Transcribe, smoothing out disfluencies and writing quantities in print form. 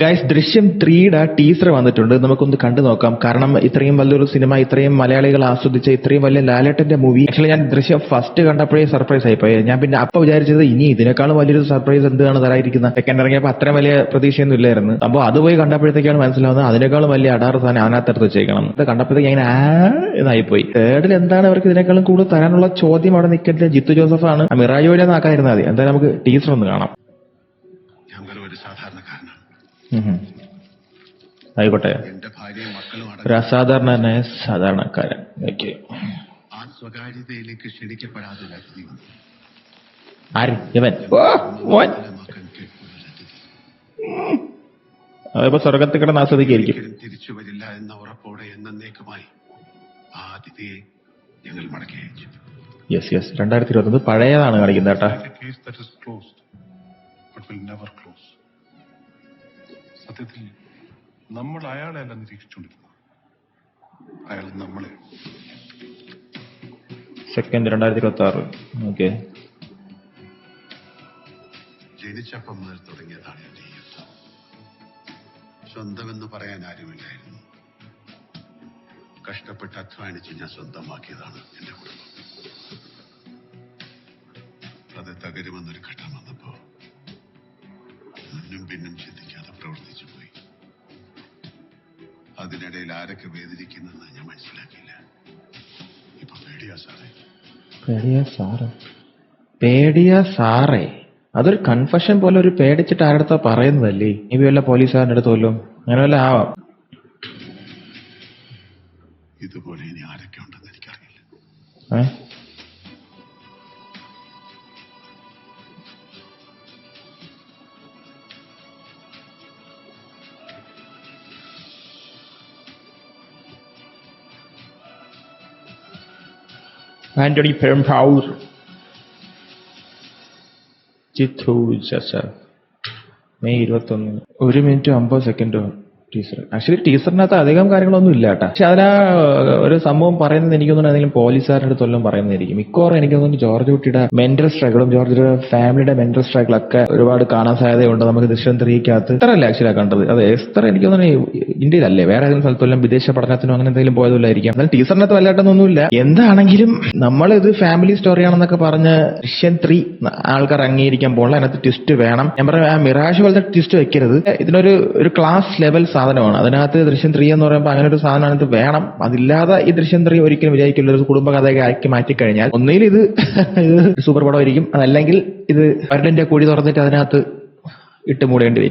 Guys ദൃശ്യം 3യുടെ teaser വന്നിട്ടുണ്ട്. നമുക്കൊന്ന് കണ്ടു നോക്കാം. കാരണം ഇത്രയും വലിയൊരു സിനിമ, ഇത്രയും മലയാളികൾ ആസ്വദിച്ച ഇത്രയും വലിയ ലാലേട്ടന്റെ മൂവി, ആക്ച്വലി ഞാൻ ദൃശ്യം ഫസ്റ്റ് കണ്ടപ്പോഴേ സർപ്രൈസ് ആയിപ്പോയി. ഞാൻ പിന്നെ അപ്പൊ വിചാരിച്ചത് ഇനി ഇതിനേക്കാളും വലിയൊരു സർപ്രൈസ് എന്താണ് തരാതിരിക്കുന്നത്. സെക്കൻഡ് ഇറങ്ങിയപ്പോൾ അത്രയും വലിയ പ്രതീക്ഷയൊന്നും ഇല്ലായിരുന്നു. അപ്പോൾ അത് പോയി കണ്ടപ്പോഴത്തേക്കാണ് മനസ്സിലാവുന്നത് അതിനേക്കാളും വലിയ അടാറ് സാധനം അതിനകത്തെടുത്ത് വെച്ചേക്കണം. ഇത് കണ്ടപ്പോഴത്തേക്ക് അങ്ങനെ എന്നായിപ്പോയി. തേർഡിൽ എന്താണ് അവർക്ക് ഇതിനേക്കാളും കൂടുതൽ തരാനുള്ള ചോദ്യം അവിടെ നിൽക്കുന്നത് ജിത്തു ജോസഫാണ്. മിറാജ് വരെ ആക്കാതിരുന്നാൽ മതി. എന്തായാലും നമുക്ക് ടീസർ ഒന്ന് കാണാം. ആയിക്കോട്ടെ, ഒരു അസാധാരണനായ സാധാരണക്കാരൻ. ഓക്കെ, സ്വകാര്യതയിലേക്ക് ക്ഷണിക്കപ്പെടാതെ ആര് ഇവൻ? അതിപ്പോ സ്വർഗത്തിൽ കിടന്ന് ആസ്വദിക്കായിരിക്കും. തിരിച്ചു വരില്ല എന്ന ഉറപ്പോടെ എന്നേക്കുമായി ആ അതിഥിയെ ഞങ്ങൾ മടക്കി അയച്ചു. യെസ് യെസ്, 2021 പഴയതാണ് കാണിക്കുന്നത് കേട്ടാ. സത്യത്തിൽ നമ്മൾ അയാളെ അല്ല നിരീക്ഷിച്ചുകൊണ്ടിരുന്നത്, അയാൾ നമ്മളെ. സെക്കൻഡ് 2026. ഓക്കെ, ജനിച്ചപ്പം മുതൽ തുടങ്ങിയതാണ് എന്റെ യുദ്ധം. സ്വന്തമെന്ന് പറയാൻ ആരുമില്ലായിരുന്നു. കഷ്ടപ്പെട്ട് അധ്വാനിച്ച് ഞാൻ സ്വന്തമാക്കിയതാണ് എന്റെ കുടുംബം. അത് തകരുമെന്നൊരു ഘട്ടം വന്നപ്പോ മുന്നും പിന്നും ചിന്തിക്കാതെ പ്രവർത്തിച്ചു പോയി. അതിനിടയിൽ ആരൊക്കെ വേദനിക്കുന്നെന്ന് ഞാൻ മനസ്സിലാക്കിയില്ല. ഇപ്പൊ പേടിയാ സാറേ. അതൊരു കൺഫഷൻ പോലെ ഒരു പേടിച്ചിട്ട് ആരടുത്താ പറയുന്നതല്ലേ? ഇനി വല്ല പോലീസുകാരൻ്റെ അടുത്ത് വല്ലോ അങ്ങനെ വല്ല ആവാം. ഇതുപോലെ ഇനി ആരൊക്കെ ഉണ്ടെന്ന് എനിക്കറിയില്ല. Antony Perumbavoor, Jeethu Joseph. May 21, 1 minute 50 second teacher. Actually ടീച്ചറിനകത്ത് അധികം കാര്യങ്ങളൊന്നും ഇല്ല കേട്ടാ. പക്ഷെ അതിലാ ഒരു സംഭവം പറയുന്നത് എനിക്ക് തോന്നുന്നു ഏതെങ്കിലും പോലീസുകാരുടെ അടുത്തൊല്ലാം പറയുന്നതായിരിക്കും മിക്കവാറും. എനിക്ക് തോന്നുന്നു ജോർജ് കുട്ടിയുടെ മെന്റൽ സ്ട്രഗിളും ജോർജിയുടെ ഫാമിലിയുടെ മെന്റൽ സ്ട്രഗിളൊക്കെ ഒരുപാട് കാണാൻ സാധ്യതയുണ്ട് നമുക്ക് ദൃശ്യം 3-ക്കകത്ത്. എസ്തറല്ലേ ആക്ച്വലി കണ്ടത്? അത് എസ്തർ എനിക്ക് തോന്നുന്നു ഇന്ത്യയിലല്ലേ, വേറെ ഏതെങ്കിലും സ്ഥലത്തെല്ലാം വിദേശ പഠനത്തിനോ അങ്ങനെ എന്തെങ്കിലും പോയതല്ലായിരിക്കും. എന്നാൽ ടീച്ചറിനകത്ത് വല്ലായിട്ടൊന്നുമില്ല. എന്താണെങ്കിലും നമ്മളിത് ഫാമിലി സ്റ്റോറിയാണെന്നൊക്കെ പറഞ്ഞ് ദൃശ്യം 3 ആൾക്കാർ അംഗീകരിക്കാൻ പോകണം. അതിനകത്ത് ട്വിസ്റ്റ് വേണം. ഞാൻ പറഞ്ഞ മിറാജ് പോലത്തെ ട്വിസ്റ്റ് വെക്കരുത്. ഇതിനൊരു ക്ലാസ് ലെവൽ സാധനമാണ്. അതിനകത്ത് ദൃശ്യം 3 എന്ന് പറയുമ്പോൾ അങ്ങനെ ഒരു സാധനം അതിനകത്ത് വേണം. അതില്ലാതെ ഈ ദൃശ്യം 3 ഒരിക്കലും വിജയിക്കില്ല. ഒരു കുടുംബകഥയൊക്കെ ആക്കി മാറ്റിക്കഴിഞ്ഞാൽ ഒന്നുകിൽ ഇത് സൂപ്പർ പടമായിരിക്കും, അതല്ലെങ്കിൽ ഇത് വരലിന്റെ കുഴി തുറന്നിട്ട് അതിനകത്ത് ഇട്ട് മൂടേണ്ടി വരും.